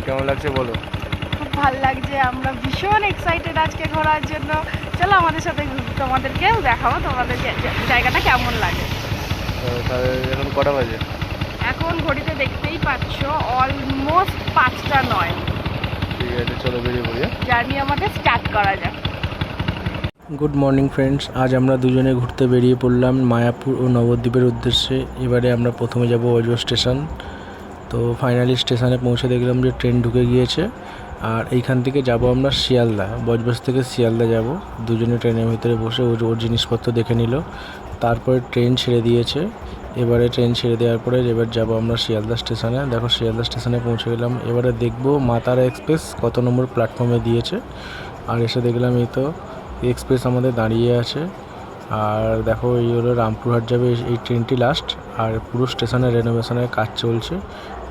কেমন লাগছে বলো? খুব ভালো লাগছে, আমরা ভীষণ এক্সাইটেড আজকে ঘোরার জন্য। চলো আমাদের সাথে তোমাদেরকেও দেখাবো তোমাদের জায়গাটা কেমন লাগে। তাহলে এখন কটা বাজে? এখন ঘড়িতে দেখতেই পাচ্ছ অলমোস্ট 5টা 9। ঠিক আছে, চলো বেরিয়ে পড়ি। জার্নি আমাদের স্টার্ট করা যাক। গুড মর্নিং ফ্রেন্ডস, আজ আমরা দুজনে ঘুরতে বেরিয়ে পড়লাম মায়াপুর ও নবদ্বীপের উদ্দেশ্যে। এবারে আমরা প্রথমে যাব বজবজ স্টেশন। তো ফাইনালি স্টেশনে পৌঁছে দেখলাম যে ট্রেন ঢুকে গিয়েছে। আর এইখান থেকে যাব আমরা শিয়ালদা, বজবজ থেকে শিয়ালদা যাব। দুজনে ট্রেনের ভিতরে বসে ওর জিনিসপত্র দেখে নিল। তারপরে ট্রেন ছেড়ে দিয়েছে। এবারে ট্রেন ছেড়ে দেওয়ার পরে এবার যাব আমরা শিয়ালদা স্টেশনে। দেখো শিয়ালদা স্টেশনে পৌঁছে গেলাম। এবারে দেখব মা তারা এক্সপ্রেস কত নম্বর প্ল্যাটফর্মে দিয়েছে। আর এসে দেখলাম এই তো এক্সপ্রেস আমাদের দাঁড়িয়ে আছে। আর দেখো এই হলো রামপুরহাট যাবে এই ট্রেনটি লাস্ট। আর পুরো স্টেশনে রেনোভেশনের কাজ চলছে।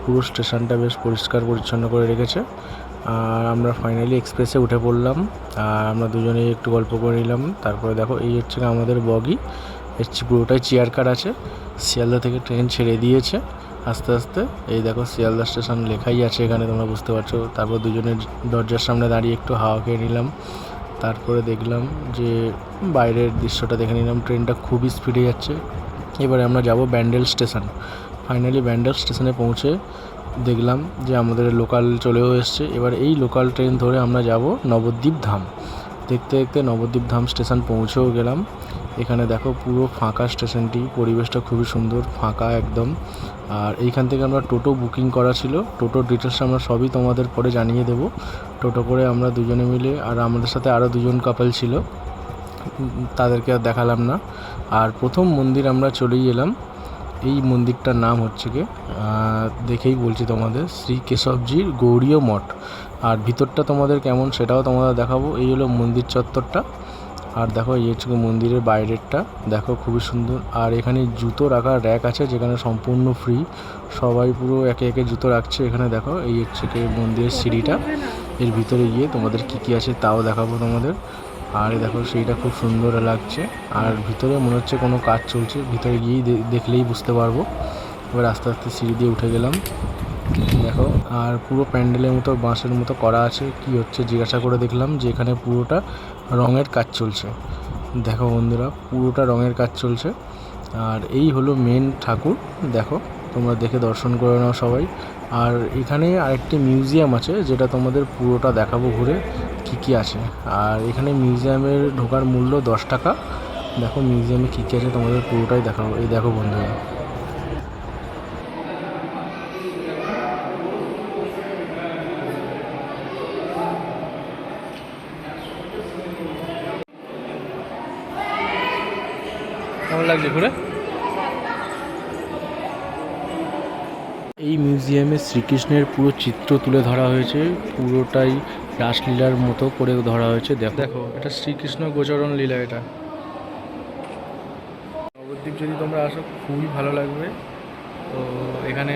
পুরো স্টেশনটা বেশ পরিষ্কার পরিচ্ছন্ন করে রেখেছে। আর আমরা ফাইনালি এক্সপ্রেসে উঠে পড়লাম। আর আমরা দুজনেই একটু গল্প করে নিলাম। তারপরে দেখো এই হচ্ছে আমাদের বগি। এর পুরোটাই চেয়ার কার আছে। শিয়ালদা থেকে ট্রেন ছেড়ে দিয়েছে আস্তে আস্তে। এই দেখো শিয়ালদা স্টেশন লেখাই আছে এখানে, তোমরা বুঝতে পারছো। তারপর দুজনের দরজার সামনে দাঁড়িয়ে একটু হাওয়া খেয়ে নিলাম। তারপরে দেখলাম যে বাইরের দৃশ্যটা দেখে নিলাম। ট্রেনটা খুবই স্পিডে যাচ্ছে। এবারে আমরা যাব ব্যান্ডেল স্টেশন। ফাইনালি ব্যান্ডেল স্টেশনে পৌঁছে দেখলাম যে আমাদের লোকাল চলেও এসছে। এবার এই লোকাল ট্রেন ধরে আমরা যাব নবদ্বীপ ধাম। দেখতে দেখতে নবদ্বীপ ধাম স্টেশন পৌঁছেও গেলাম। এখানে দেখো পুরো ফাঁকা স্টেশনটি, পরিবেশটা খুবই সুন্দর, ফাঁকা একদম। আর এইখান থেকে আমরা টোটো বুকিং করা ছিল। টোটোর ডিটেলস আমরা সবই তোমাদের পরে জানিয়ে দেব। টোটো করে আমরা দুজনে মিলে, আর আমাদের সাথে আরও দুজন কাপল ছিল, তাদেরকে আর দেখালাম না। আর প্রথম মন্দির আমরা চলেই এলাম। এই মন্দিরটার নাম হচ্ছে কি দেখেই বলছি তোমাদের, শ্রী কেশবজির গৌড়ীয় মঠ। আর ভিতরটা তোমাদের কেমন সেটাও তোমাদের দেখাবো। এই হলো মন্দির চত্বরটা। আর দেখো এই হচ্ছে মন্দিরের বাইরেরটা, দেখো খুবই সুন্দর। আর এখানে জুতো রাখার র্যাক আছে যেখানে সম্পূর্ণ ফ্রি, সবাই পুরো একে একে জুতো রাখছে এখানে। দেখো এই হচ্ছে কি মন্দিরের সিঁড়িটা। এর ভিতরে গিয়ে তোমাদের কী আছে তাও দেখাবো তোমাদের। আর দেখো সেইটা খুব সুন্দর লাগছে। আর ভিতরে মনে হচ্ছে কোনো কাজ চলছে, ভিতরে গিয়েই দেখলেই বুঝতে পারবো। এবার আস্তে আস্তে সিঁড়ি দিয়ে উঠে গেলাম। দেখো আর পুরো প্যান্ডেলের মতো বাঁশের মতো করা আছে। কি হচ্ছে জিজ্ঞাসা করে দেখলাম যে এখানে পুরোটা রঙের কাজ চলছে। দেখো বন্ধুরা, পুরোটা রঙের কাজ চলছে। আর এই হলো মেন ঠাকুর। দেখো তোমরা দেখে দর্শন করে নাও সবাই। আর এখানে আরেকটি মিউজিয়াম আছে যেটা তোমাদের পুরোটা দেখাবো ঘুরে কী আছে। আর এখানে মিউজিয়ামের ঢোকার মূল্য 10 টাকা। দেখো মিউজিয়ামে কী আছে তোমাদের পুরোটাই দেখাবো। এই দেখো বন্ধুরা, কেমন লাগছে ঘুরে? এই মিউজিয়ামে শ্রীকৃষ্ণের পুরো চিত্র তুলে ধরা হয়েছে। পুরোটাই রাসলীলার মতো করে ধরা হয়েছে। দেখো এটা শ্রীকৃষ্ণ গোচরণ লীলা। এটা নবদ্বীপ যদি তোমরা আসো খুবই ভালো লাগবে। তো এখানে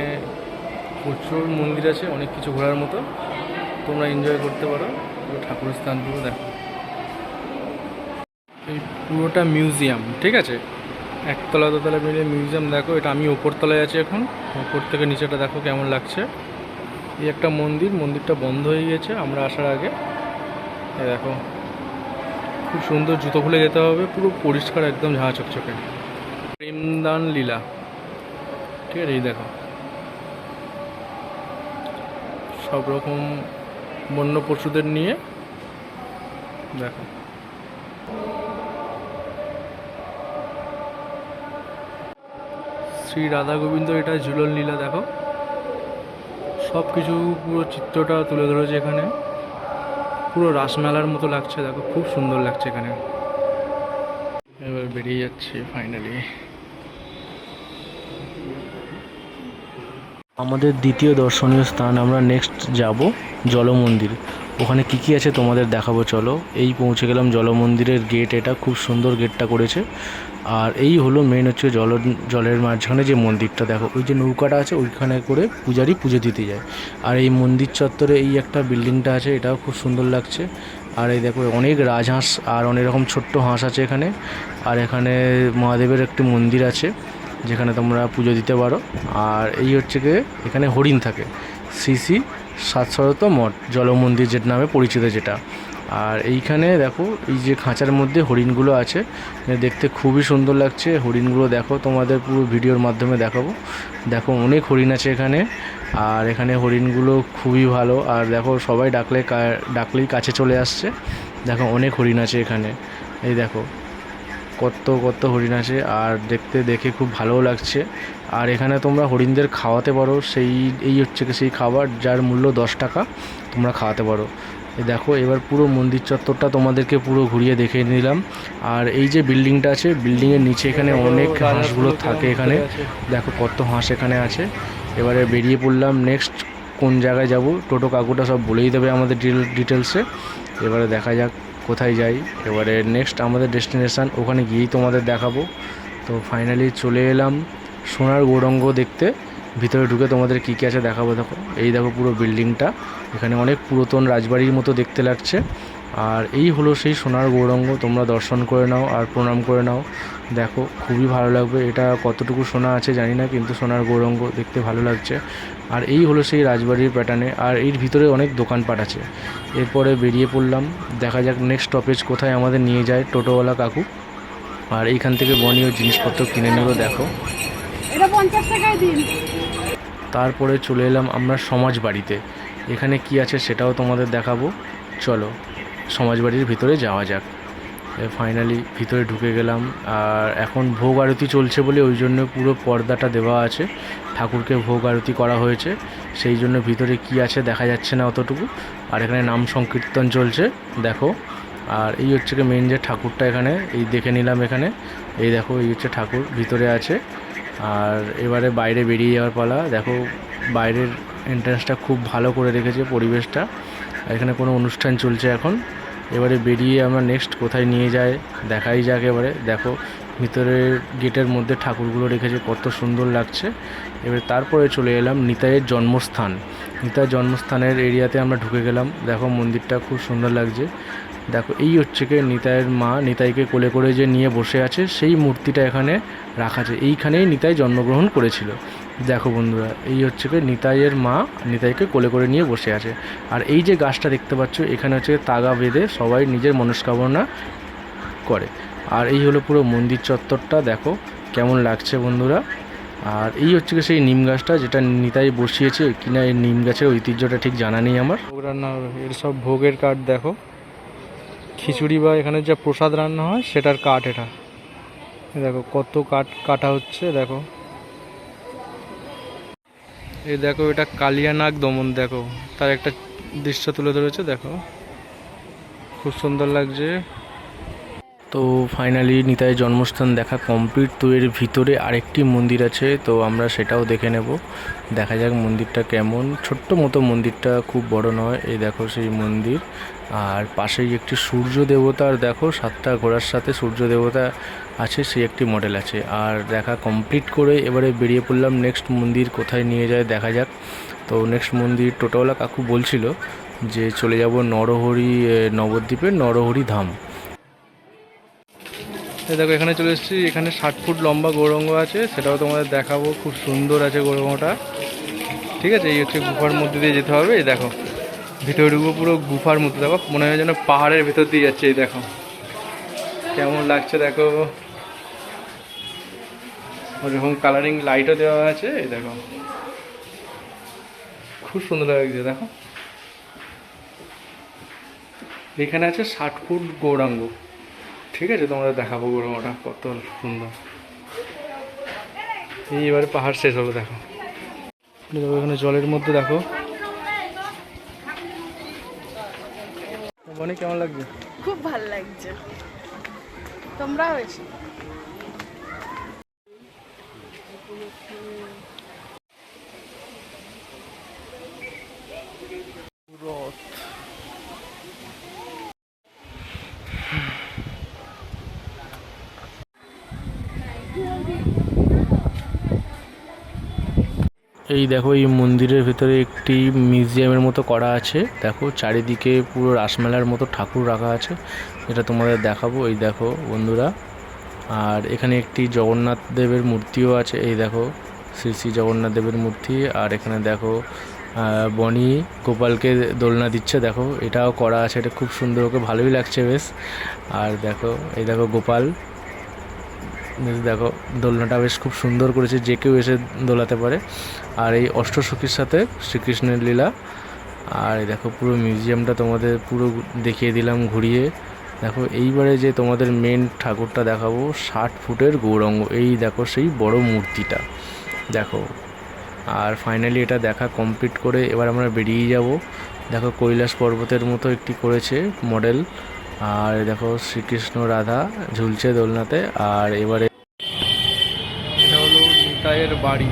প্রচুর মন্দির আছে, অনেক কিছু ঘোরার মতো, তোমরা এনজয় করতে পারো। পুরো ঠাকুরের স্থানগুলো দেখো। এই পুরোটা মিউজিয়াম, ঠিক আছে, একতলা দোতলা মিলে মিউজিয়াম। দেখো এটা আমি ওপর তলায় আছি এখন। ওপর থেকে নিচেটা দেখো কেমন লাগছে। এই একটা মন্দির, মন্দিরটা বন্ধ হয়ে গেছে আমরা আসার আগে। দেখো খুব সুন্দর, জুতো খুলে যেতে হবে। পুরো পরিষ্কার একদম ঝাঁ চকচকে। প্রেমদান লীলা, ঠিক আছে। এই দেখো সব রকম বন্য পশুদের নিয়ে। দেখো শ্রী রাধা গোবিন্দ, এটা ঝুলন লীলা। দেখো সব কিছু পুরো চিত্রটা তুলে ধরেছে এখানে। পুরো রাসমেলার মতো লাগছে। দেখো খুব সুন্দর লাগছে এখানে। এবার বেরিয়ে যাচ্ছে ফাইনালি। আমাদের দ্বিতীয় দর্শনীয় স্থান, আমরা নেক্সট যাব জলমন্দির। ওখানে কী আছে তোমাদের দেখাবো, চলো। এই পৌঁছে গেলাম জলমন্দিরের গেট। এটা খুব সুন্দর গেটটা করেছে। আর এই হলো মেন হচ্ছে জলের মাঝখানে যে মন্দিরটা। দেখো ওই যে নৌকাটা আছে, ওইখানে করে পূজারি পুজো দিতে যায়। আর এই মন্দির চত্বরে এই একটা বিল্ডিংটা আছে, এটাও খুব সুন্দর লাগছে। আর এই দেখো অনেক রাজহাঁস আর অনেক রকম ছোট্ট হাঁস আছে এখানে। আর এখানে মহাদেবের একটি মন্দির আছে যেখানে তোমরা পুজো দিতে পারো। আর এই হচ্ছে গিয়ে এখানে হরিণ থাকে, শ্রী শ্রী সাতশরত মঠ জলমন্দির যেটা নামে পরিচিত যেটা। আর এইখানে দেখো এই যে খাঁচার মধ্যে হরিণগুলো আছে, দেখতে খুবই সুন্দর লাগছে। হরিণগুলো দেখো, তোমাদের পুরো ভিডিওর মাধ্যমে দেখাবো। দেখো অনেক হরিণ আছে এখানে, আর এখানে হরিণগুলো খুবই ভালো। আর দেখো সবাই ডাকলেই কাছে চলে আসছে। দেখো অনেক হরিণ আছে এখানে, এই দেখো কত কত হরিণ আছে, আর দেখে খুব ভালোও লাগছে। আর এখানে তোমরা হরিণদের খাওয়াতে পারো, এই হচ্ছে কি সেই খাবার যার মূল্য 10 টাকা, তোমরা খাওয়াতে পারো। এই দেখো এবার পুরো মন্দির চত্বরটা তোমাদেরকে পুরো ঘুরিয়ে দেখে নিলাম। আর এই যে বিল্ডিংটা আছে, বিল্ডিংয়ের নিচে এখানে অনেক হাঁসগুলো থাকে এখানে, দেখো কত হাঁস এখানে আছে। এবারে বেরিয়ে পড়লাম নেক্সট কোন জায়গায় যাব, টোটো কাকুটা সব বলেই দেবে আমাদের ডিটেলসে। এবারে দেখা যাক কোথায় যাই। এবারে নেক্সট আমাদের ডেস্টিনেশান, ওখানে গিয়েই তোমাদের দেখাবো। তো ফাইনালি চলে এলাম সোনার গৌরাঙ্গ দেখতে। ভিতরে ঢুকে তোমাদের কী কী আছে দেখাবো। দেখো এই দেখো পুরো বিল্ডিংটা, এখানে অনেক পুরাতন রাজবাড়ির মতো দেখতে লাগছে। আর এই হলো সেই সোনার গৌরাঙ্গ, তোমরা দর্শন করে নাও আর প্রণাম করে নাও। দেখো খুবই ভালো লাগবে, এটা কতটুকু সোনা আছে জানি না, কিন্তু সোনার গৌরাঙ্গ দেখতে ভালো লাগছে। আর এই হলো সেই রাজবাড়ির প্যাটার্নে, আর এর ভিতরে অনেক দোকানপাট আছে। এরপরে বেরিয়ে পড়লাম, দেখা যাক নেক্সট স্টপেজ কোথায় আমাদের নিয়ে যায় টোটোওয়ালা কাকু। আর এইখান থেকে বনীয় জিনিসপত্র কিনে নেব। দেখো এটা 50 টাকায় দিন। তারপরে চলে এলাম আমরা সমাজবাড়িতে, এখানে কি আছে সেটাও তোমাদের দেখাবো। চলো সমাজবাড়ির ভিতরে যাওয়া যাক। ফাইনালি ভিতরে ঢুকে গেলাম। আর এখন ভোগ আরতি চলছে বলে ওই জন্য পুরো পর্দাটা দেওয়া আছে, ঠাকুরকে ভোগ আরতি করা হয়েছে, সেই জন্য ভিতরে কি আছে দেখা যাচ্ছে না অতটুকু। আর এখানে নাম সংকীর্তন চলছে দেখো। আর এই হচ্ছে কি মেন যে ঠাকুরটা, এখানে এই দেখে নিলাম। এখানে এই দেখো এই হচ্ছে ঠাকুর ভিতরে আছে। আর এবারে বাইরে বেরিয়ে যাওয়ার পালা। দেখো বাইরের এন্ট্রান্সটা খুব ভালো করে রেখেছে পরিবেশটা, আর এখানে কোনো অনুষ্ঠান চলছে এখন। এবারে বেরিয়ে আমরা নেক্সট কোথায় নিয়ে যায় দেখাই যাক। এবারে দেখো ভিতরের গেটের মধ্যে ঠাকুরগুলো রেখেছে, কত সুন্দর লাগছে। এবারে তারপরে চলে এলাম নিতাইয়ের জন্মস্থান। নিতাইয়ের জন্মস্থানের এরিয়াতে আমরা ঢুকে গেলাম। দেখো মন্দিরটা খুব সুন্দর লাগছে। দেখো এই হচ্ছে কি নিতাইয়ের মা, নিতাইকে কোলে করে যে নিয়ে বসে আছে সেই মূর্তিটা এখানে রাখা আছে। এইখানেই নিতাই জন্মগ্রহণ করেছিল। দেখো বন্ধুরা এই হচ্ছে কি নিতাইয়ের মা, নিতাইকে কোলে করে নিয়ে বসে আছে। আর এই যে গাছটা দেখতে পাচ্ছ, এখানে হচ্ছে তাগা বেঁধে সবাই নিজের মনস্কামনা করে। আর এই হলো পুরো মন্দির চত্বরটা, দেখো কেমন লাগছে বন্ধুরা। আর এই হচ্ছে কি সেই নিম গাছটা যেটা নিতাই বসিয়েছে কিনা, এই নিম গাছের ঐতিহ্যটা ঠিক জানা নেই আমার। ভোগ রান্না হবে, এর সব ভোগের কাঠ দেখো, খিচুড়ি বা এখানে যা প্রসাদ রান্না হয় সেটার কাঠ এটা। দেখো কত কাঠ কাটা হচ্ছে দেখো। এই দেখো এটা কালিয়ানাগ দমন, দেখো তার একটা দৃশ্য তুলে ধরেছে, দেখো খুব সুন্দর লাগছে। তো ফাইনালি নিতাইয়ের জন্মস্থান দেখা কমপ্লিট। তো এর ভিতরে আরেকটি মন্দির আছে, তো আমরা সেটাও দেখে নেব। দেখা যাক মন্দিরটা কেমন। ছোট্ট মতো মন্দিরটা, খুব বড় নয়। এই দেখো সেই মন্দির, আর পাশেই একটি সূর্য দেবতার দেখো 7টা ঘোড়ার সাথে সূর্য দেবতা আছে, সেই একটি মডেল আছে। আর দেখা কমপ্লিট করে এবারে বেরিয়ে পড়লাম নেক্সট মন্দির কোথায় নিয়ে যায় দেখা যাক। তো নেক্সট মন্দির টোটোওয়ালা কাকু বলছিল যে চলে যাব নরহরি, নবদ্বীপের নরহরি ধাম। দেখো এখানে চলে এসেছি, এখানে 60 ফুট লম্বা গৌরাঙ্গ আছে, সেটাও তোমাদের দেখাবো। খুব সুন্দর আছে গৌরাঙ্গটা, ঠিক আছে। এই হচ্ছে গুফার মধ্যে দিয়ে যেতে হবে। এই দেখো ভিতরে ঢুকবো, পুরো গুফার মধ্যে, দেখো মনে হয় যেন পাহাড়ের ভেতর দিয়ে যাচ্ছে। এই দেখো কেমন লাগছে, দেখো ওরকম কালারিং লাইটও দেওয়া আছে। এই দেখো খুব সুন্দর লাগছে। দেখো এখানে আছে 60 ফুট গৌরাঙ্গ, ঠিক আছে। তোমাদের দেখাবো গৌরাঙ্গটা কত সুন্দর। এইবারে পাহাড় শেষ হলো, দেখো এখানে জলের মধ্যে দেখো। মনে কেমন লাগছে? খুব ভালো লাগছে, তোমরাও এসো। এই দেখো এই মন্দিরের ভেতরে একটি মিউজিয়ামের মতো করা আছে। দেখো চারিদিকে পুরো রাসমেলার মতো ঠাকুর রাখা আছে, এটা তোমাদের দেখাবো। এই দেখো বন্ধুরা, আর এখানে একটি জগন্নাথ দেবের মূর্তিও আছে। এই দেখো শ্রী শ্রী জগন্নাথ দেবের মূর্তি। আর এখানে দেখো বনি গোপালকে দোলনা দিচ্ছে, দেখো এটাও করা আছে, এটা খুব সুন্দর, ওকে ভালোই লাগছে বেশ। আর দেখো এই দেখো গোপাল, বেশ দেখো দোলনাটা বেশ খুব সুন্দর করেছে, যে কেউ এসে দোলাতে পারে। আর এই অষ্টসখীর সাথে শ্রীকৃষ্ণের লীলা। আর এই দেখো পুরো মিউজিয়ামটা তোমাদের পুরো দেখিয়ে দিলাম ঘুরিয়ে। দেখো এইবারে যে তোমাদের মেন ঠাকুরটা দেখাবো, 60 ফুটের গৌরাঙ্গ, এই দেখো সেই বড় মূর্তিটা দেখো। আর ফাইনালি এটা দেখা কমপ্লিট করে এবার আমরা বেরিয়ে যাব। দেখো কৈলাস পর্বতের মতো একটি করেছে মডেল। আর দেখো শ্রীকৃষ্ণ রাধা ঝুলছে দোলনাতে। আর এবারে এটা হলো নিতাইয়ের বাড়ি।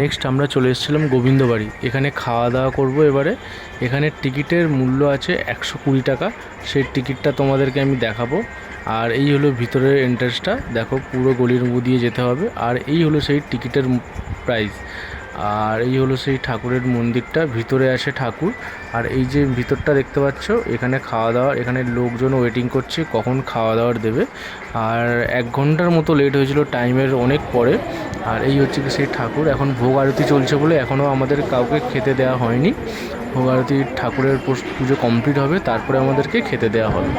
নেক্সট আমরা চলে এসেছিলাম গোবিন্দ বাড়ি, এখানে খাওয়া দাওয়া করব এবারে। এখানে টিকিটের মূল্য আছে 120 টাকা, সেই টিকিটটা তোমাদেরকে আমি দেখাবো। আর এই হলো ভিতরের এন্ট্রেন্সটা, দেখো পুরো গলির মধ্যে দিয়ে যেতে হবে। আর এই হলো সেই টিকিটের প্রাইস। আর এই হলো সেই ঠাকুরের মন্দিরটা, ভিতরে আছে ঠাকুর। আর এই যে ভিতরটা দেখতে পাচ্ছ, এখানে খাওয়া দাওয়া, এখানে লোকজন ওয়েটিং করছে কখন খাওয়া দাওয়ার দেবে। আর 1 ঘন্টার মতো লেট হয়েছিল, টাইমের অনেক পরে। আর এই হচ্ছে কি সেই ঠাকুর, এখন ভোগ আরতি চলছে বলে এখনও আমাদের কাউকে খেতে দেওয়া হয়নি। ভোগ আরতি ঠাকুরের পুজো কমপ্লিট হবে, তারপরে আমাদেরকে খেতে দেওয়া হবে।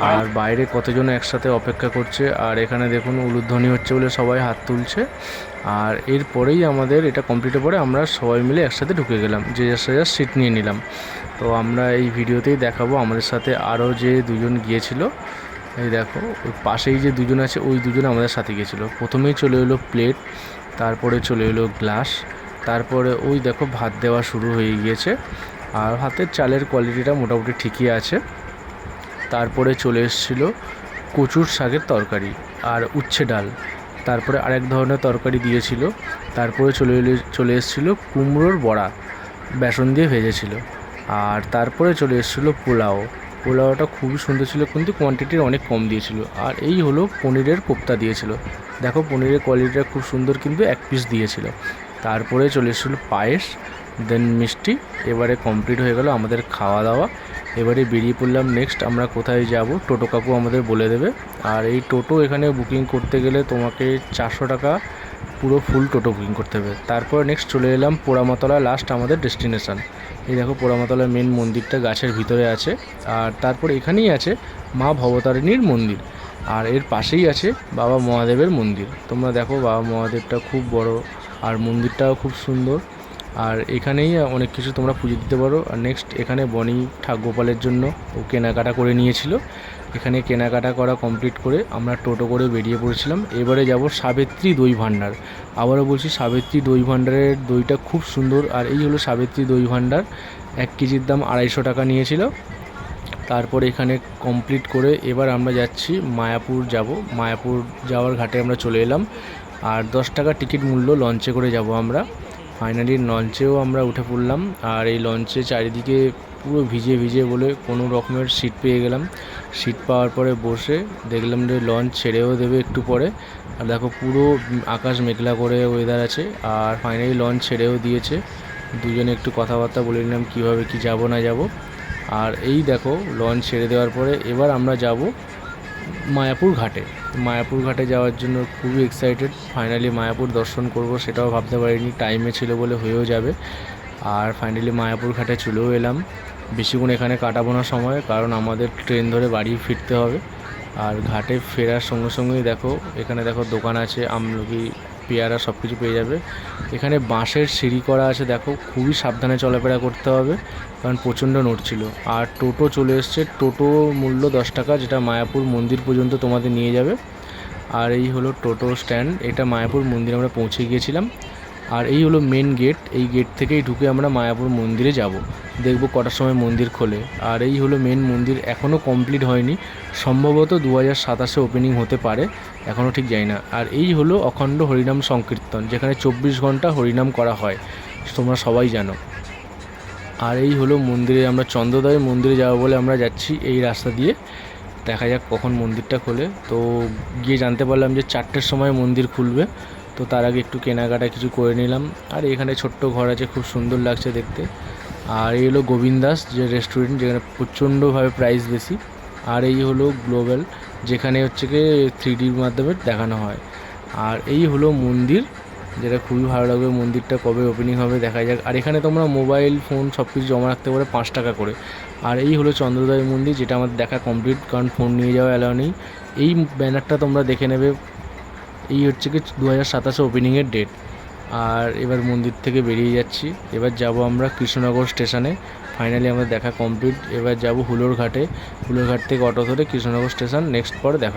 আর বাইরে কতজন একসাথে অপেক্ষা করছে। আর এখানে দেখুন উলুধ্বনি হচ্ছে বলে সবাই হাত তুলছে। আর এরপরেই আমাদের এটা কমপ্লিটের পরে আমরা সবাই মিলে একসাথে ঢুকে গেলাম, যে যার সিট নিয়ে নিলাম। তো আমরা এই ভিডিওতেই দেখাবো আমাদের সাথে আরও যে দুজন গিয়েছিল। এই দেখো ওই পাশেই যে দুজন আছে, ওই দুজন আমাদের সাথে গিয়েছিলো। প্রথমেই চলে এলো প্লেট, তারপরে চলে এলো গ্লাস, তারপরে ওই দেখো ভাত দেওয়া শুরু হয়ে গিয়েছে। আর ভাতের চালের কোয়ালিটিটা মোটামুটি ঠিকই আছে। তারপরে চলে এসেছিলো কচুর শাকের তরকারি আর উচ্ছে ডাল, তারপরে আরেক ধরনের তরকারি দিয়েছিল। তারপরে চলে এসেছিলো কুমড়োর বড়া, বেসন দিয়ে ভেজেছিল। আর তারপরে চলে এসেছিলো পোলাওটা খুবই সুন্দর ছিল, কিন্তু কোয়ান্টিটির অনেক কম দিয়েছিল। আর এই হলো পনিরের কোপ্তা দিয়েছিল, দেখো পনিরের কোয়ালিটিটা খুব সুন্দর, কিন্তু 1 পিস দিয়েছিল। তারপরে চলে এসেছিলো পায়েস, দেন মিষ্টি। এবারে কমপ্লিট হয়ে গেল আমাদের খাওয়া দাওয়া। এবারে বেরিয়ে পড়লাম নেক্সট আমরা কোথায় যাব, টোটো কাকু আমাদের বলে দেবে। আর এই টোটো এখানে বুকিং করতে গেলে তোমাকে 400 টাকা পুরো ফুল টোটো বুকিং করতে হবে। তারপর নেক্সট চলে এলাম পোড়ামাতলা, লাস্ট আমাদের ডেস্টিনেশান। এই দেখো পোড়ামাতলার মেন মন্দিরটা গাছের ভিতরে আছে। আর তারপর এখানেই আছে মা ভবতারিণীর মন্দির। আর এর পাশেই আছে বাবা মহাদেবের মন্দির। তোমরা দেখো বাবা মহাদেবটা খুব বড়, আর মন্দিরটাও খুব সুন্দর। আর এখানেই অনেক কিছু তোমরা পুজো দিতে পারো। আর নেক্সট এখানে বনি গোপালের জন্য ও কেনাকাটা করে নিয়েছিল। এখানে কেনাকাটা করা কমপ্লিট করে আমরা টোটো করে বেরিয়ে পড়েছিলাম। এবারে যাব সাবিত্রী দই ভাণ্ডার। আবারও বলছি, সাবিত্রী দই ভাণ্ডারের দইটা খুব সুন্দর। আর এই হলো সাবিত্রী দই ভাণ্ডার, 1 কেজির দাম 250 টাকা নিয়েছিল। তারপর এখানে কমপ্লিট করে এবার আমরা যাচ্ছি মায়াপুর যাব। মায়াপুর যাওয়ার ঘাটে আমরা চলে এলাম। আর 10 টাকা টিকিট মূল্য, লঞ্চে করে যাব আমরা। ফাইনালি লঞ্চেও আমরা উঠে পড়লাম। আর এই লঞ্চে চারিদিকে পুরো ভিজে বলে কোনো রকমের সিট পেয়ে গেলাম। সিট পাওয়ার পরে বসে দেখলাম যে লঞ্চ ছেড়েও দেবে একটু পরে। আর দেখো পুরো আকাশ মেঘলা করে ওয়েদার আছে। আর ফাইনালি লঞ্চ ছেড়েও দিয়েছে। দুজনে একটু কথাবার্তা বলে নিলাম কীভাবে কি যাব না যাব। আর এই দেখো লঞ্চ ছেড়ে দেওয়ার পরে এবার আমরা যাব মায়াপুর ঘাটে। মায়াপুর ঘাটে যাওয়ার জন্য খুবই এক্সাইটেড। ফাইনালি মায়াপুর দর্শন করব সেটাও ভাবতে পারিনি, টাইমে ছিল বলে হয়েও যাবে। আর ফাইনালি মায়াপুর ঘাটে চলেও এলাম। বেশিক্ষণ এখানে কাটাবো না সময়, কারণ আমাদের ট্রেন ধরে বাড়ি ফিরতে হবে। আর ঘাটে ফেরার সঙ্গে সঙ্গেই দেখো এখানে দেখো দোকান আছে, আমলকি পেয়ারা সব কিছু পেয়ে যাবে। এখানে বাঁশের সিঁড়ি করা আছে, দেখো খুবই সাবধানে চলাফেরা করতে হবে, কারণ প্রচণ্ড নড়ছিল। আর টোটো চলে এসছে, টোটো মূল্য 10 টাকা, যেটা মায়াপুর মন্দির পর্যন্ত তোমাদের নিয়ে যাবে। আর এই হলো টোটো স্ট্যান্ড, এটা মায়াপুর মন্দির আমরা পৌঁছে গিয়েছিলাম। আর এই হলো মেন গেট, এই গেট থেকেই ঢুকে আমরা মায়াপুর মন্দিরে যাব, দেখব কটার সময় মন্দির খোলে। আর এই হলো মেন মন্দির, এখনও কমপ্লিট হয়নি, সম্ভবত 2027-এ ওপেনিং হতে পারে, এখনও ঠিক জানি না। আর এই হলো অখণ্ড হরিনাম সংকীর্তন, যেখানে 24 ঘন্টা হরিনাম করা হয়, তোমরা সবাই জানো। আর এই হলো মন্দিরে, আমরা চন্দ্রোদয় মন্দিরে যাবো বলে আমরা যাচ্ছি এই রাস্তা দিয়ে। দেখা যাক কখন মন্দিরটা খোলে। তো গিয়ে জানতে পারলাম যে 4টের সময় মন্দির খুলবে। তো তার আগে একটু কেনাকাটা কিছু করে নিলাম। আর এখানে ছোট্ট ঘর আছে, খুব সুন্দর লাগছে দেখতে। আর এই হলো গোবিন্দাস যে রেস্টুরেন্ট, যেখানে প্রচণ্ডভাবে প্রাইস বেশি। আর এই হলো গ্লোবাল, যেখানে হচ্ছে কি 3Dর মাধ্যমে দেখানো হয়। আর এই হলো মন্দির, যেটা খুবই ভালো লাগবে। মন্দিরটা কবে ওপেনিং হবে দেখা যাক। আর এখানে তোমরা মোবাইল ফোন সব কিছু জমা রাখতে পারো 5 টাকা করে। আর এই হলো চন্দ্রোদয় মন্দির, যেটা আমাদের দেখা কমপ্লিট, কারণ ফোন নিয়ে যাওয়া অ্যালাউ নেই। এই ব্যানারটা তোমরা দেখে নেবে। এই হচ্ছে কি 2027 ওপেনিংয়ের ডেট। আর এবার মন্দির থেকে বেরিয়ে যাচ্ছি। এবার যাব আমরা কৃষ্ণনগর স্টেশনে। ফাইনালি আমাদের দেখা কমপ্লিট। এবার যাব হুলোর ঘাটে। হুলোর ঘাট থেকে অটো ধরে কৃষ্ণনগর স্টেশন, নেক্সট পরে দেখা।